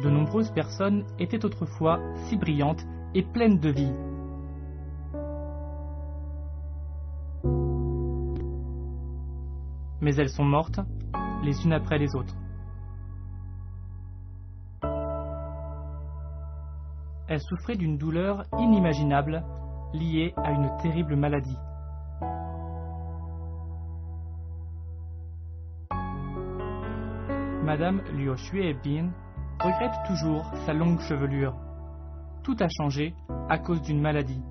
De nombreuses personnes étaient autrefois si brillantes et pleines de vie. Mais elles sont mortes, les unes après les autres. Elles souffraient d'une douleur inimaginable liée à une terrible maladie. Madame Liu Xuebin regrette toujours sa longue chevelure. Tout a changé à cause d'une maladie.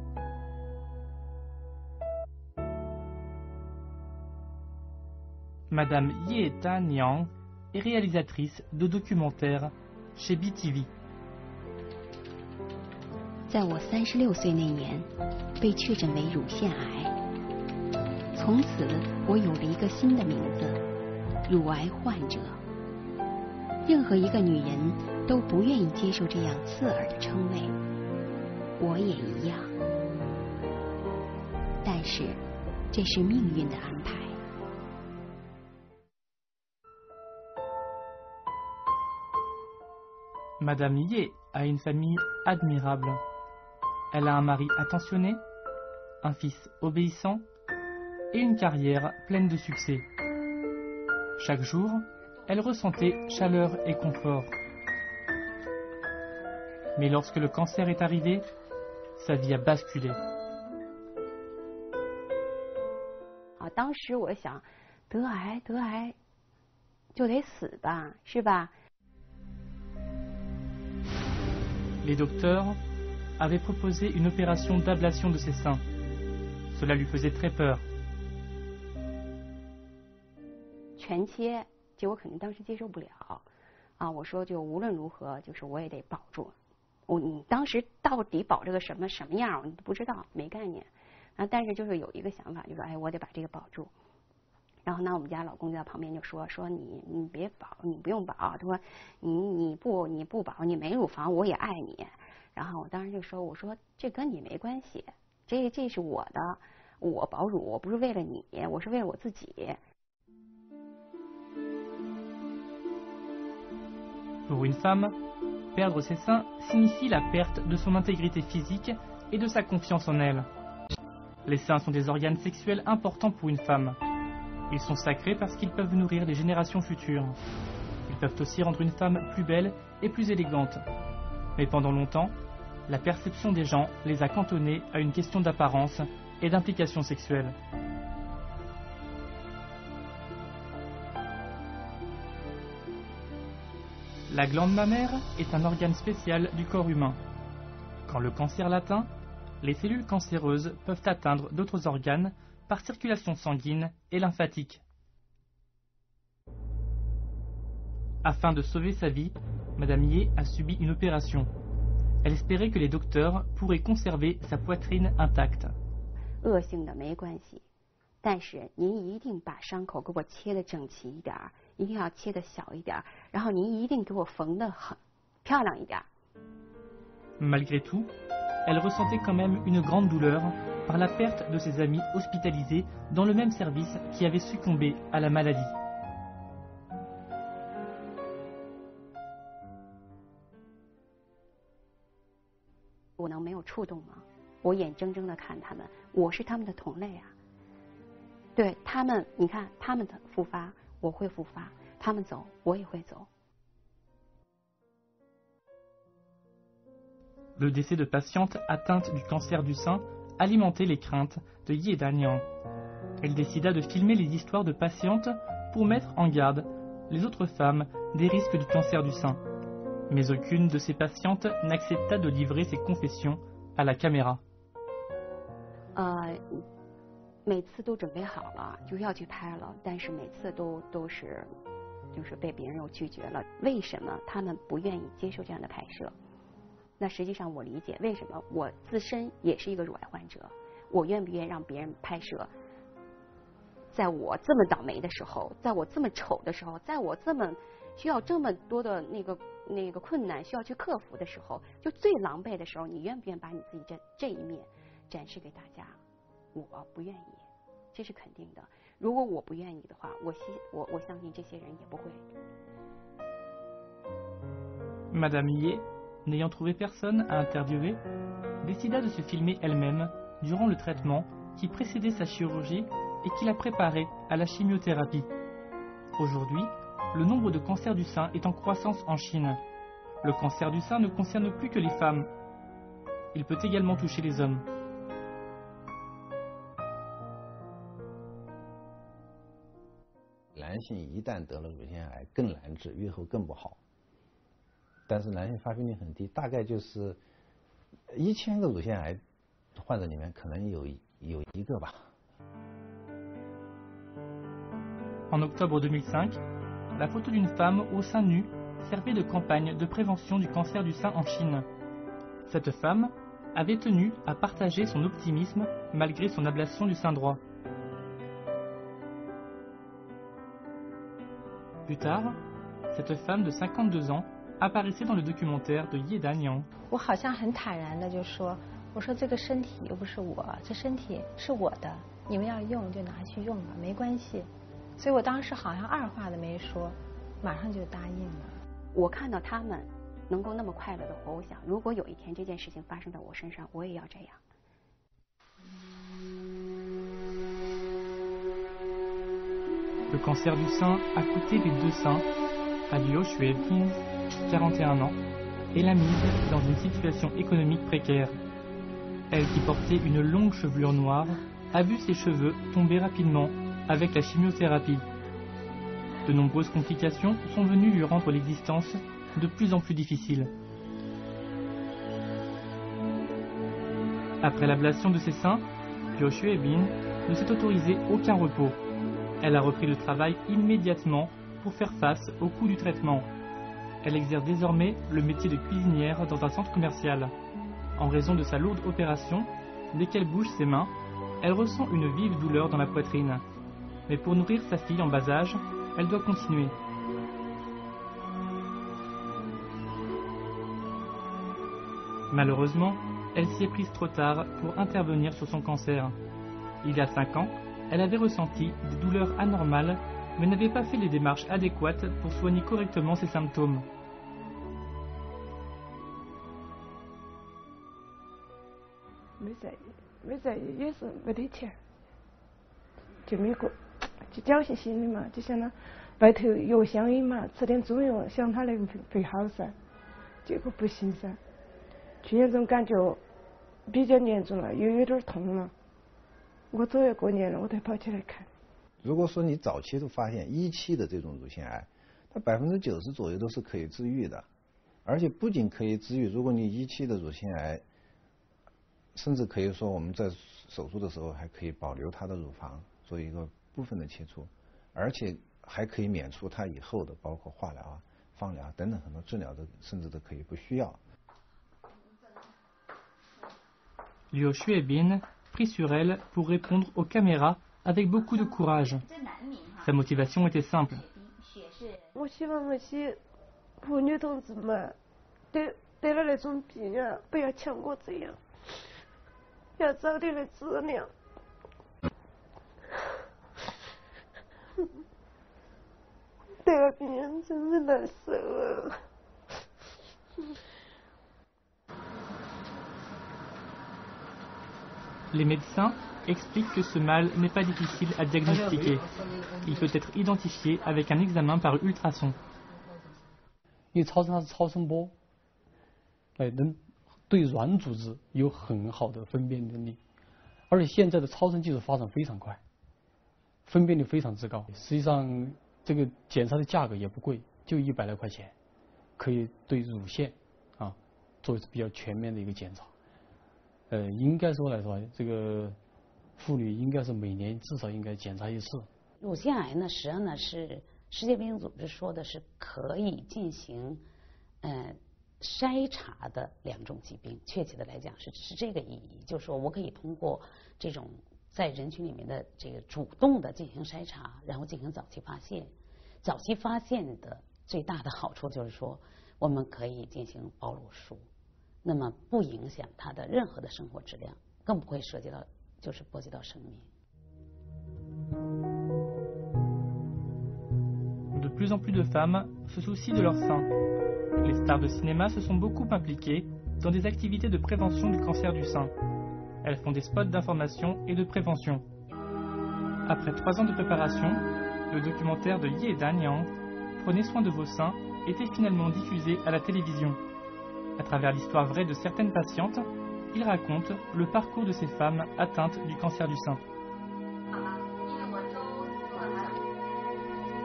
Madame Ye Tanyang est réalisatrice de documentaires chez BTV. 在我36岁那年，被确诊为乳腺癌。从此，我有了一个新的名字——乳癌患者。任何一个女人都不愿意接受这样刺耳的称谓，我也一样。但是，这是命运的安排。 Madame Ye a une famille admirable. Elle a un mari attentionné, un fils obéissant et une carrière pleine de succès. Chaque jour, elle ressentait chaleur et confort. Mais lorsque le cancer est arrivé, sa vie a basculé. 当时我想，得癌就得死吧，是吧？ Les docteurs avaient proposé une opération d'ablation de ses seins. Cela lui faisait très peur. 全切，结果肯定当时接受不了啊！我说就无论如何，就是我也得保住。你当时到底保这个什么样，我不知道，没概念。啊，但是就是有一个想法，就说哎，我得把这个保住。然后呢，我们家老公就在旁边就说你别保，你不用保。他说你不保，你没乳房，我也爱你。然后我当时就说，我说这跟你没关系，这是我的，我保乳，我不是为了你，我是为了我自己。 Pour une femme, perdre ses seins signifie la perte de son intégrité physique et de sa confiance en elle. Les seins sont des organes sexuels importants pour une femme. Ils sont sacrés parce qu'ils peuvent nourrir les générations futures. Ils peuvent aussi rendre une femme plus belle et plus élégante. Mais pendant longtemps, la perception des gens les a cantonnés à une question d'apparence et d'implication sexuelle. La glande mammaire est un organe spécial du corps humain. Quand le cancer l'atteint, les cellules cancéreuses peuvent atteindre d'autres organes par circulation sanguine et lymphatique. Afin de sauver sa vie, Madame Ye a subi une opération. Elle espérait que les docteurs pourraient conserver sa poitrine intacte. 恶性的没关系，但是您一定把伤口给我切得整齐一点，一定要切得小一点，然后您一定给我缝得很漂亮一点。 Malgré tout, elle ressentait quand même une grande douleur par la perte de ses amis hospitalisés dans le même service qui avaient succombé à la maladie. 我能没有触动吗？我眼睁睁地看他们，我是他们的同类啊。对他们，你看他们的复发，我会复发；他们走，我也会走。 Le décès de patientes atteintes du cancer du sein alimentait les craintes de Ye Danyang. Elle décida de filmer les histoires de patientes pour mettre en garde les autres femmes des risques du cancer du sein. Mais aucune de ces patientes n'accepta de livrer ses confessions à la caméra. 每次都准备好了，就是要去拍了，但是每次都是，就是被别人又拒绝了。为什么他们不愿意接受这样的拍摄？ 那实际上我理解为什么我自身也是一个乳癌患者，我愿不愿意让别人拍摄？在我这么倒霉的时候，在我这么丑的时候，在我这么需要这么多的那个困难需要去克服的时候，就最狼狈的时候，你愿不愿意把你自己这一面展示给大家？我不愿意，这是肯定的。如果我不愿意的话，我相信这些人也不会。Madame Ye, n'ayant trouvé personne à interviewer, décida de se filmer elle-même durant le traitement qui précédait sa chirurgie et qui la préparait à la chimiothérapie. Aujourd'hui, le nombre de cancers du sein est en croissance en Chine. Le cancer du sein ne concerne plus que les femmes. Il peut également toucher les hommes. 男性一旦得了乳腺癌更难治，预后更不好。但是男性发病率很低，大概就是1000个乳腺癌患者里面可能有1个吧。En octobre 2005, la photo d'une femme au sein nu servait de campagne de prévention du cancer du sein en Chine. Cette femme avait tenu à partager son optimisme malgré son ablation du sein droit. Plus tard, cette femme de 52 ans apparaissait dans le documentaire de Ye Danyang. 我好像很坦然的就说，我说这个身体又不是我，这身体是我的，你们要用就拿去用吧，没关系。所以我当时好像二话都没说，马上就答应了。我看到他们能够那么快乐的活，我想如果有一天这件事情发生在我身上，我也要这样。Le cancer du sein a coûté les 2 seins à Liu Xuebin, 41 ans, et l'a mise dans une situation économique précaire. Elle, qui portait une longue chevelure noire, a vu ses cheveux tomber rapidement avec la chimiothérapie. De nombreuses complications sont venues lui rendre l'existence de plus en plus difficile. Après l'ablation de ses seins, Liu Xuebin ne s'est autorisé aucun repos. Elle a repris le travail immédiatement pour faire face au coût du traitement. Elle exerce désormais le métier de cuisinière dans un centre commercial. En raison de sa lourde opération, dès qu'elle bouge ses mains, elle ressent une vive douleur dans la poitrine. Mais pour nourrir sa fille en bas âge, elle doit continuer. Malheureusement, elle s'y est prise trop tard pour intervenir sur son cancer. Il y a 5 ans, elle avait ressenti des douleurs anormales, mais n'avait pas fait les démarches adéquates pour soigner correctement ses symptômes. 没在意，也是没得钱，就没过，就侥幸心理嘛，就想着外头药相应嘛，吃点中药，想他那个会好噻，结果不行噻。去年总感觉比较严重了，又有点痛了，我左右过年了，我才跑起来看。如果说你早期都发现1期的这种乳腺癌，它90%左右都是可以治愈的，而且不仅可以治愈，如果你1期的乳腺癌，甚至可以说我们在手术的时候还可以保留它的乳房做一个部分的切除，而且还可以免除它以后的包括化疗啊、放疗等等很多治疗的，甚至都可以不需要。Liu Xuebin prit sur elle pour répondre aux caméras avec beaucoup de courage. Sa motivation était simple. 我希望那些妇女同志们得了那种病啊，不要像我这样，要早点来治疗。得了病真是难受啊。Les médecins expliquent que ce mal n'est pas difficile à diagnostiquer. Il peut être identifié avec un examen par ultrason. 因为超声它是超声波，能对软组织有很好的分辨能力，而且现在的超声技术发展非常快，分辨率非常之高。实际上，这个检查的价格也不贵，就100来块钱，可以对乳腺做比较全面的一个检查。应该说来说，这个妇女应该是每年至少应该检查1次。乳腺癌呢，实际上呢是世界卫生组织说的是可以进行筛查的2种疾病，确切的来讲是这个意义，就是说我可以通过这种在人群里面的这个主动的进行筛查，然后进行早期发现。早期发现的最大的好处就是说，我们可以进行保乳术，那么不影响他的任何的生活质量，更不会涉及到就是波及到生命。De plus en plus de femmes se soucient de leur sein. Les stars de cinéma se sont beaucoup impliquées dans des activités de prévention du cancer du sein. Elles font des spots d'information et de prévention. Après 3 ans de préparation, le documentaire de Ye Dan Yang, Prenez soin de vos seins, était finalement diffusé à la télévision. À travers l'histoire vraie de certaines patientes, il raconte le parcours de ces femmes atteintes du cancer du sein.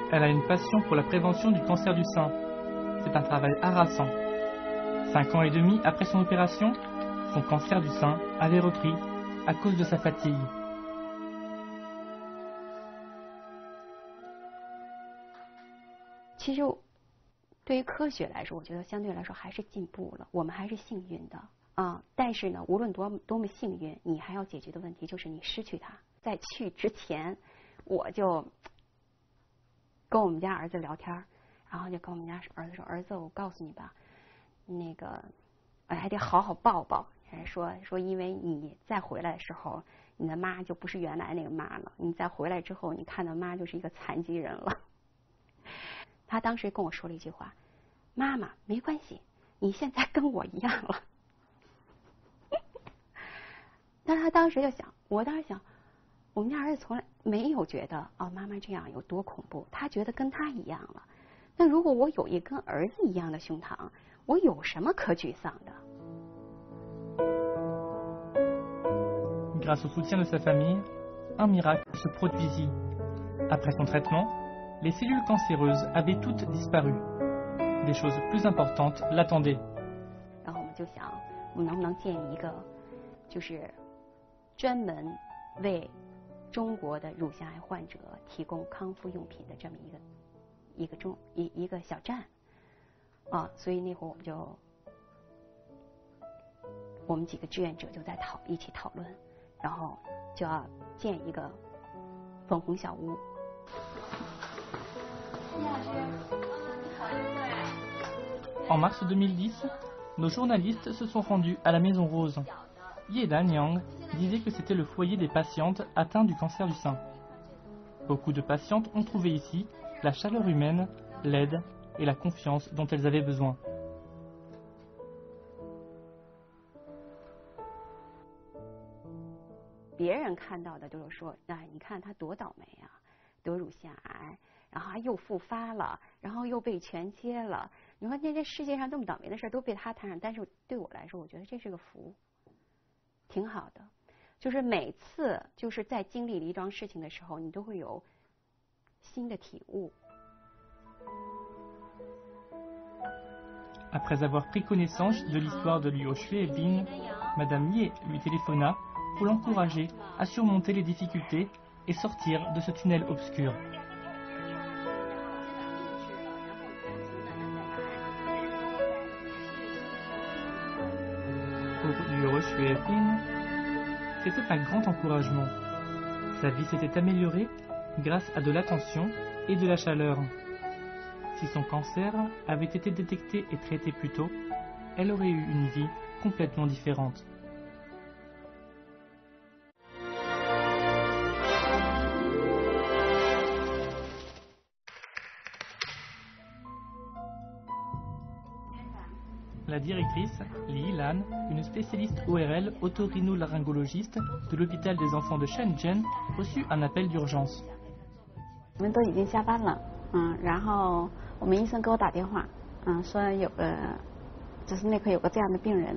Elle a une passion pour la prévention du cancer du sein. C'est un travail harassant. 5 ans et demi après son opération, son cancer du sein avait repris à cause de sa fatigue. 其实对于科学来说，我觉得相对来说还是进步了，我们还是幸运的啊。但是呢，无论多么幸运，你还要解决的问题就是你失去它。在去之前，我就跟我们家儿子聊天，然后就跟我们家儿子说：“儿子，我告诉你吧，那个还得好好抱抱。说因为你再回来的时候，你的妈就不是原来那个妈了。你再回来之后，你看到妈就是一个残疾人了。”他当时跟我说了一句话：“妈妈，没关系，你现在跟我一样了。”但是他当时就想，我当时想，我们家儿子从来没有觉得妈妈这样有多恐怖，他觉得跟他一样了。那如果我有一跟儿子一样的胸膛，我有什么可沮丧的？ Grâce au soutien de sa famille, un miracle se produisit. Après son traitement, les cellules cancéreuses avaient toutes disparu. Des choses plus importantes l'attendaient. 然后我们就想，我们能不能建立一个，就是专门为中国的乳腺癌患者提供康复用品的这么一个小站啊？所以那会儿我们几个志愿者就在一起讨论，然后就要建一个粉红小屋。 En mars 2010, nos journalistes se sont rendus à la Maison Rose. Ye Dan Yang disait que c'était le foyer des patientes atteintes du cancer du sein. Beaucoup de patientes ont trouvé ici la chaleur humaine, l'aide et la confiance dont elles avaient besoin. 别人看到的就是说，你看他多倒霉啊，得乳腺癌，然后又复发了，然后又被全切了。你说这世界上这么倒霉的事都被他摊上，但是对我来说，我觉得这是个福，挺好的。就是每次就是在经历了一桩事情的时候，你都会有新的体悟。 Après avoir pris connaissance de l'histoire de Liu Xuebing, Madame Ye lui téléphona pour l'encourager à surmonter les difficultés et sortir de ce tunnel obscur. Pour Liu Xuebing, c'était un grand encouragement. Sa vie s'était améliorée grâce à de l'attention et de la chaleur. Si son cancer avait été détecté et traité plus tôt, elle aurait eu une vie complètement différente. La directrice, Li Yilan, une spécialiste ORL otorhinolaryngologiste de l'hôpital des enfants de Shenzhen, reçut un appel d'urgence. 我们都已经下班了，然后我们医生给我打电话，说就是内科有个这样的病人，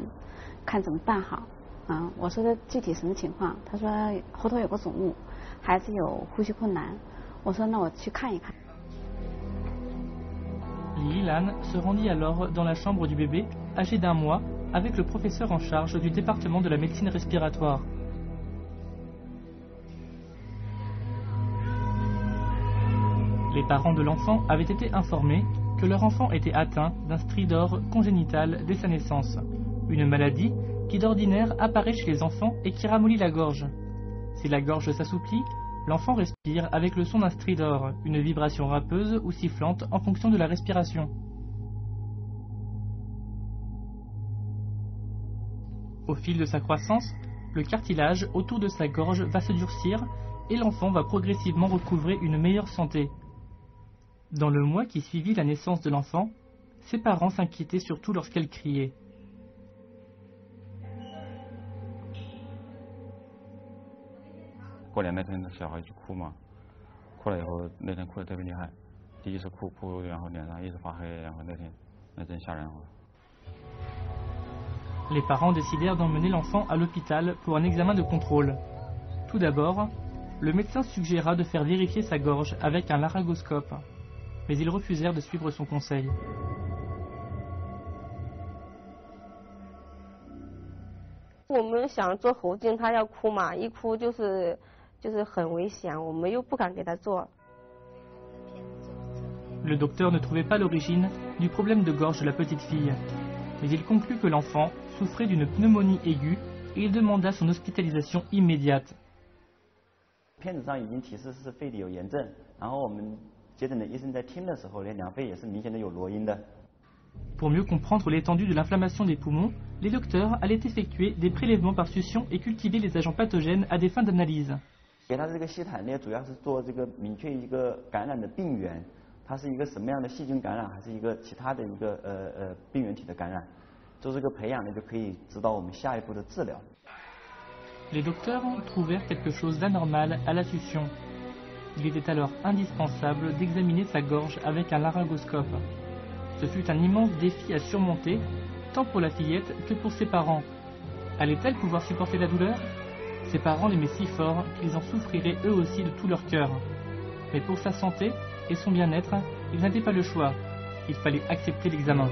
看怎么办好，我说的具体什么情况？他说喉头有个肿物，孩子有呼吸困难，我说那我去看一看。 Li Yilan se rendit alors dans la chambre du bébé, âgé d'1 mois, avec le professeur en charge du département de la médecine respiratoire. Les parents de l'enfant avaient été informés que leur enfant était atteint d'un stridor congénital dès sa naissance, une maladie qui d'ordinaire apparaît chez les enfants et qui ramollit la gorge. Si la gorge s'assouplit, l'enfant respire avec le son d'un stridor, une vibration râpeuse ou sifflante en fonction de la respiration. Au fil de sa croissance, le cartilage autour de sa gorge va se durcir et l'enfant va progressivement recouvrer une meilleure santé. Dans le mois qui suivit la naissance de l'enfant, ses parents s'inquiétaient surtout lorsqu'elle criait. 过年那天小孩就哭嘛，哭了以后那天哭得特别厉害，第一次哭，然后脸上一直发黑，然后那真吓人了。 Les parents décidèrent d'emmener l'enfant à l'hôpital pour un examen de contrôle. Tout d'abord, le médecin suggéra de faire vérifier sa gorge avec un laryngoscope, mais ils refusèrent de suivre son conseil. 我们想做喉镜，他要哭嘛，一哭就是很危险，我们又不敢给他做。 Le docteur ne trouvait pas l'origine du problème de gorge de la petite fille, mais il conclut que l'enfant souffrait d'une pneumonie aiguë et il demanda son hospitalisation immédiate. 片子上已经提示是肺里有炎症，然后我们接诊的医生在听的时候呢，两肺也是明显的有挪音的。 Pour mieux comprendre l'étendue de l'inflammation des poumons, les docteurs allaient effectuer des prélèvements par succion et cultiver les agents pathogènes à des fins d'analyse. 给他这个吸痰呢，主要是做这个明确一个感染的病源，它是一个什么样的细菌感染，还是一个其他的一个病原体的感染。做这个培养呢，就可以指导我们下一步的治疗。 Les docteurs trouvèrent quelque chose d'anormal à la succion. Il était alors indispensable d'examiner sa gorge avec un laryngoscope. Ce fut un immense défi à surmonter, tant pour la fillette que pour ses parents. Allait-elle pouvoir supporter la douleur? Ses parents l'aimaient si fort qu'ils en souffriraient eux aussi de tout leur cœur. Mais pour sa santé et son bien-être, ils n'avaient pas le choix. Il fallait accepter l'examen.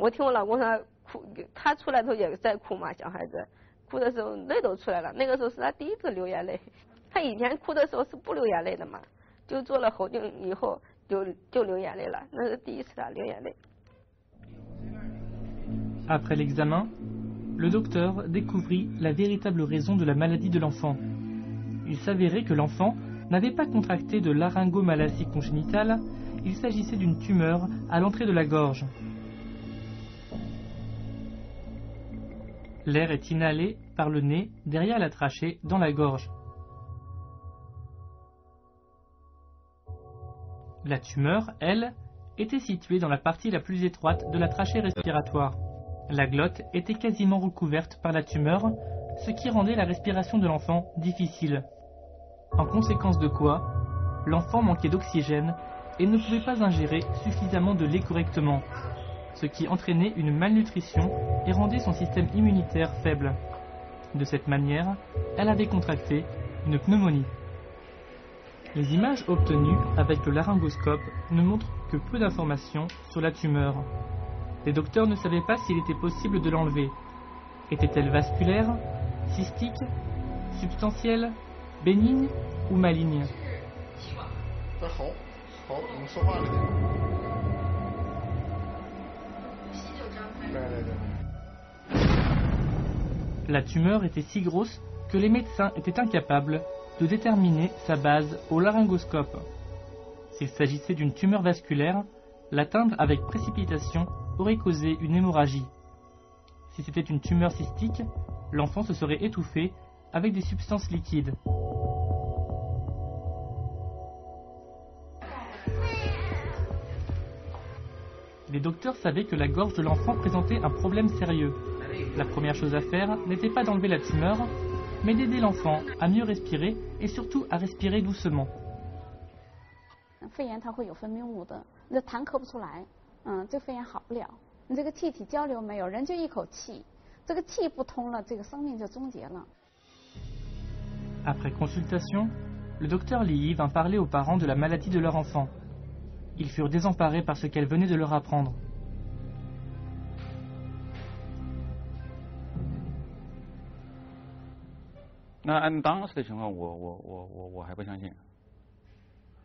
Je 他出来的时候也在哭嘛，小孩子哭的时候泪都出来了。那个时候是他第一次流眼泪，他以前哭的时候是不流眼泪的嘛，就做了喉镜以后就流眼泪了，那是第一次他流眼泪。Après l'examen, le docteur découvrit la véritable raison de la maladie de l'enfant. Il s'avérait que l'enfant n'avait pas contracté de laryngomalacie congénitale, il s'agissait d'une tumeur à l'entrée de la gorge. L'air est inhalé par le nez derrière la trachée dans la gorge. La tumeur, elle, était située dans la partie la plus étroite de la trachée respiratoire. La glotte était quasiment recouverte par la tumeur, ce qui rendait la respiration de l'enfant difficile. En conséquence de quoi, l'enfant manquait d'oxygène et ne pouvait pas ingérer suffisamment de lait correctement, ce qui entraînait une malnutrition et rendait son système immunitaire faible. De cette manière, elle avait contracté une pneumonie. Les images obtenues avec le laryngoscope ne montrent que peu d'informations sur la tumeur. Les docteurs ne savaient pas s'il était possible de l'enlever. Était-elle vasculaire, cystique, substantielle, bénigne ou maligne? La tumeur était si grosse que les médecins étaient incapables de déterminer sa base au laryngoscope. S'il s'agissait d'une tumeur vasculaire, l'atteindre avec précipitation aurait causé une hémorragie. Si c'était une tumeur cystique, l'enfant se serait étouffé avec des substances liquides. Les docteurs savaient que la gorge de l'enfant présentait un problème sérieux. La première chose à faire n'était pas d'enlever la tumeur, mais d'aider l'enfant à mieux respirer et surtout à respirer doucement. 肺炎它会有分泌物的，你的痰咳不出来，这肺炎好不了。你这个气体交流没有，人就一口气，这个气不通了，这个生命就终结了。 Après consultation, le docteur Lee vint parler aux parents de la maladie de leur enfant. Ils furent désemparés par ce qu'elle venait de leur apprendre. 那按当时的情况，我还不相信，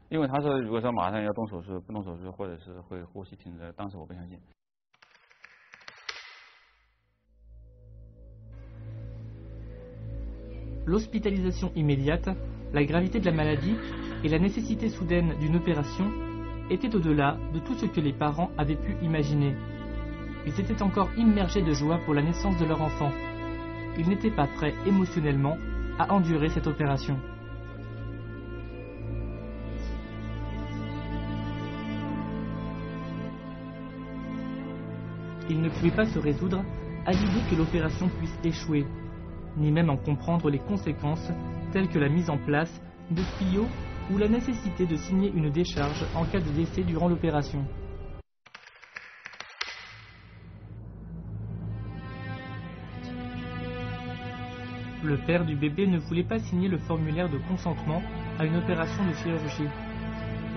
因为他说如果说马上要动手术，不动手术或者是会呼吸停止，当时我不相信。 L'hospitalisation immédiate, la gravité de la maladie et la nécessité soudaine d'une opération étaient au-delà de tout ce que les parents avaient pu imaginer. Ils étaient encore immergés de joie pour la naissance de leur enfant. Ils n'étaient pas prêts émotionnellement à endurer cette opération. Ils ne pouvaient pas se résoudre à l'idée que l'opération puisse échouer, ni même en comprendre les conséquences telles que la mise en place de tuyaux ou la nécessité de signer une décharge en cas de décès durant l'opération. Le père du bébé ne voulait pas signer le formulaire de consentement à une opération de chirurgie.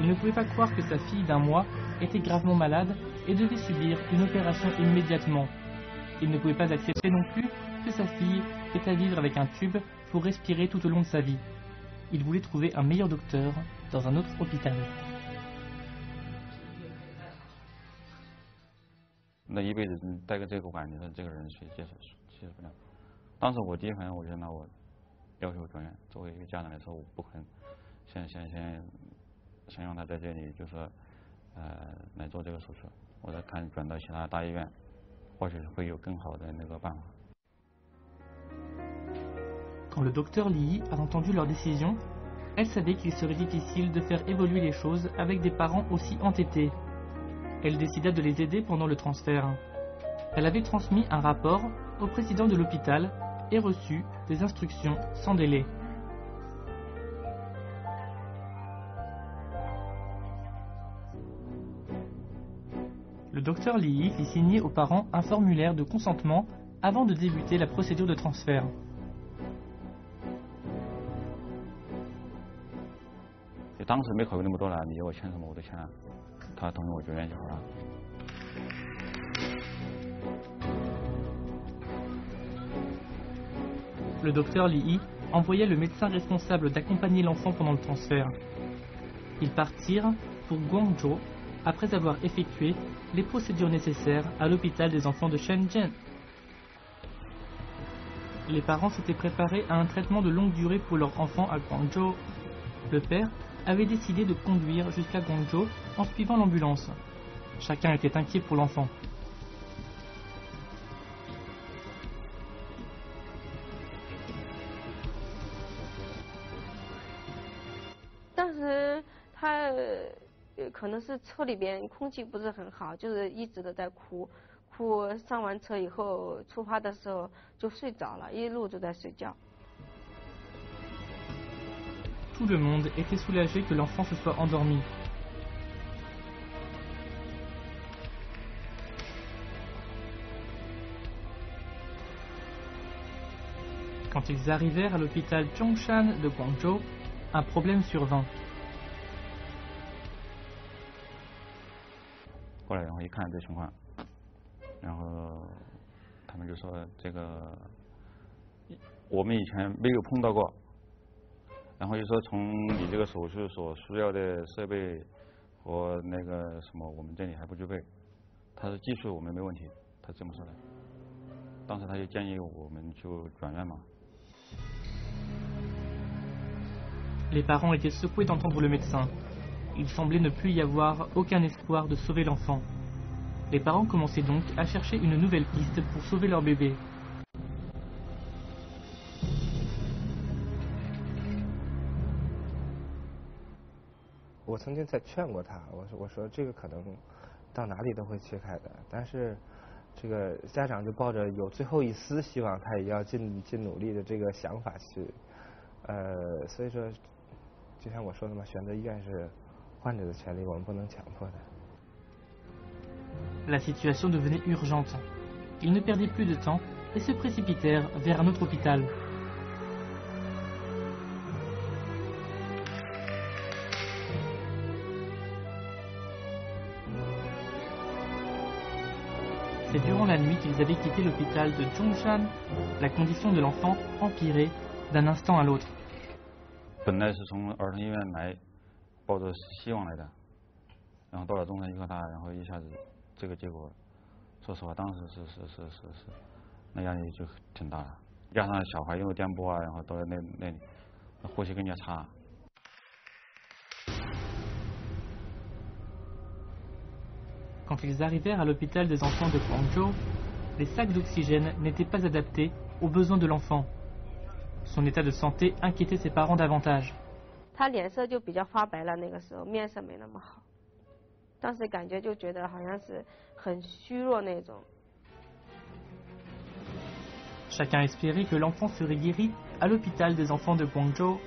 Il ne pouvait pas croire que sa fille d'1 mois était gravement malade et devait subir une opération immédiatement. Il ne pouvait pas accepter non plus que sa fille ait à vivre avec un tube pour respirer tout au long de sa vie. Il voulait trouver un meilleur docteur dans un autre hôpital. 那一辈子带个这个感觉，这个人谁接受不了。当时我第一反应，我就拿我要求转院。作为一个家长来说，我不可能先让他在这里，就是来做这个手术。我再看转到其他大医院，或许会有更好的那个办法。 Quand le docteur Lee a entendu leur décision, elle savait qu'il serait difficile de faire évoluer les choses avec des parents aussi entêtés. Elle décida de les aider pendant le transfert. Elle avait transmis un rapport au président de l'hôpital et reçu des instructions sans délai. Le docteur Lee fit signer aux parents un formulaire de consentement avant de débuter la procédure de transfert. 当时没考虑那么多了，你要我签什么我都签，他同意我就愿就好了。Le docteur Lee envoya le médecin responsable d'accompagner l'enfant pendant le transfert. Ils partirent pour Guangzhou après avoir effectué les procédures nécessaires à l'hôpital des enfants de Shenzhen. Les parents s'étaient préparés à un traitement de longue durée pour leur enfant à Guangzhou. Le père avait décidé de conduire jusqu'à Guangzhou en suivant l'ambulance. Chacun était inquiet pour l'enfant. 当时他可能是车里边空气不是很好，就是一直都在哭。上完车以后，出发的时候就睡着了，一路都在睡觉。 Tout le monde était soulagé que l'enfant se soit endormi. Quand ils arrivèrent à l'hôpital Zhongshan de Guangzhou, un problème survint. 过来，然后一看这情况，然后他们就说这个我们以前没有碰到过。 然后就说从你这个手术所需要的设备和那个什么，我们这里还不具备。他说技术我们没问题，他这么说的。当时他就建议我们就转院嘛。Les parents étaient secoués d'entendre le médecin. Il semblait ne plus y avoir aucun espoir de sauver l'enfant. Les parents commençaient donc à chercher une nouvelle piste pour sauver leur bébé. 我曾经在劝过他，我说这个可能到哪里都会切开的，但是这个家长就抱着有最后一丝希望，他也要尽努力的这个想法去，所以说就像我说的嘛，选择医院是患者的权利，我们不能强迫的。 La situation devenait urgente. Ils ne perdaient plus de temps et se précipitèrent vers un autre hôpital. C'est durant la nuit qu'ils avaient quitté l'hôpital de Zhongshan. La condition de l'enfant empirait d'un instant à l'autre. 本来是从儿童医院来，抱着希望来的，然后到了中山医科大，然后一下子这个结果，说实话，当时是，那压力就挺大的。加上小孩因为颠簸啊，然后到那里，呼吸更加差。 Quand Quand ils arrivèrent à l'hôpital des enfants de Guangzhou, les sacs d'oxygène n'étaient pas adaptés aux besoins de l'enfant. Son état de santé inquiétait ses parents davantage. 他脸色就比较发白了，那个时候面色没那么好，当时感觉就觉得好像是很虚弱那种。 Chacun espérait que l'enfant serait guéri à l'hôpital des enfants de Guangzhou.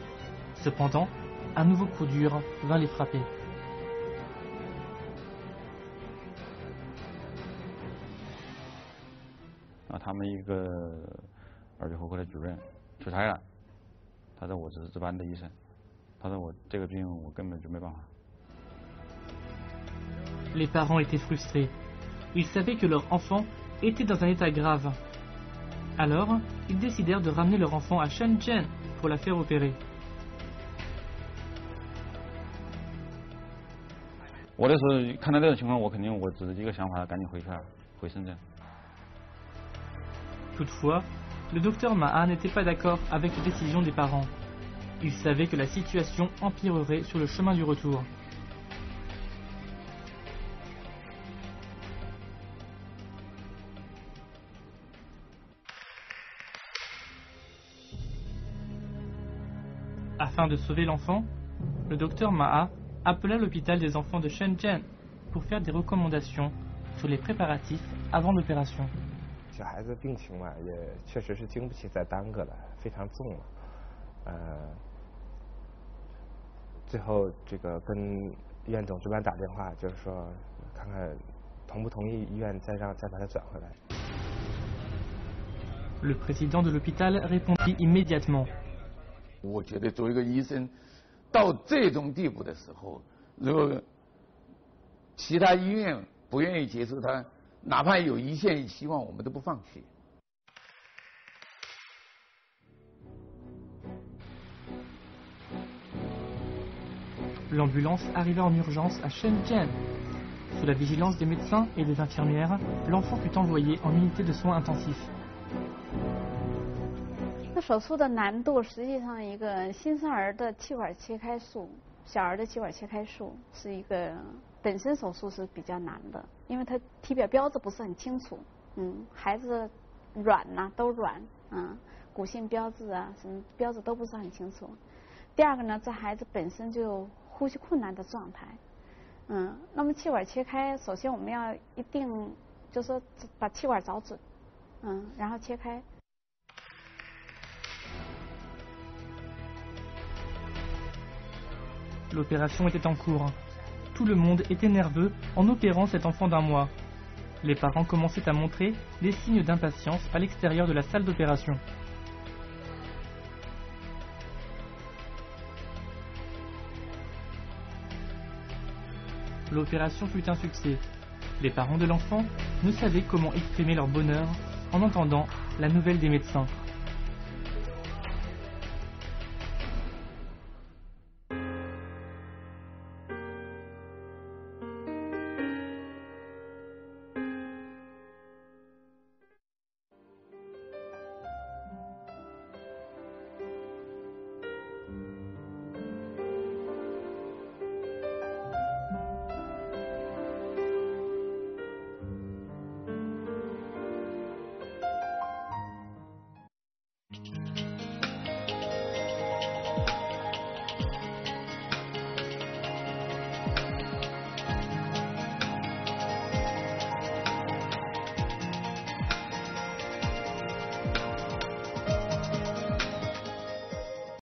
Cependant, un nouveau coup dur vint les frapper. 他们一个儿童科的主任出差了，他说我只是值班的医生，他说我这个病我根本就没办法。 Les parents étaient frustrés. Ils savaient que leur enfant était dans un état grave. Alors, ils décidèrent de ramener leur enfant à Shenzhen pour la faire opérer. 我那时候看到这种情况，我肯定我只是一个想法，赶紧回去了，回深圳。 Toutefois, le docteur Maha n'était pas d'accord avec la décision des parents. Il savait que la situation empirerait sur le chemin du retour. Afin de sauver l'enfant, le docteur Maha appela l'hôpital des enfants de Shenzhen pour faire des recommandations sur les préparatifs avant l'opération. 小孩子病情嘛，也确实是经不起再耽搁了，非常重了。最后这个跟医院总值班打电话，就是说看看同不同意医院再把他转回来。Le président de l'hôpital répondit immédiatement. 我觉得作为一个医生，到这种地步的时候，如果其他医院不愿意接受他，哪怕有一线希望，我们都不放弃。 L'ambulance arriva en urgence à Shenzhen. Sous la vigilance des médecins et des infirmières, l'enfant fut envoyé en unité de soins intensifs. 那手术的难度，实际上一个新生儿的气管切开术，小儿的气管切开术是一个本身手术是比较难的，因为它体表标志不是很清楚，孩子软呐、都软，骨性标志啊什么标志都不是很清楚。第二个呢，这孩子本身就有呼吸困难的状态，那么气管切开，首先我们要一定就是说把气管找准，然后切开。 L'opération était en cours. Tout le monde était nerveux en opérant cet enfant d'1 mois. Les parents commençaient à montrer des signes d'impatience à l'extérieur de la salle d'opération. L'opération fut un succès. Les parents de l'enfant ne savaient comment exprimer leur bonheur en entendant la nouvelle des médecins.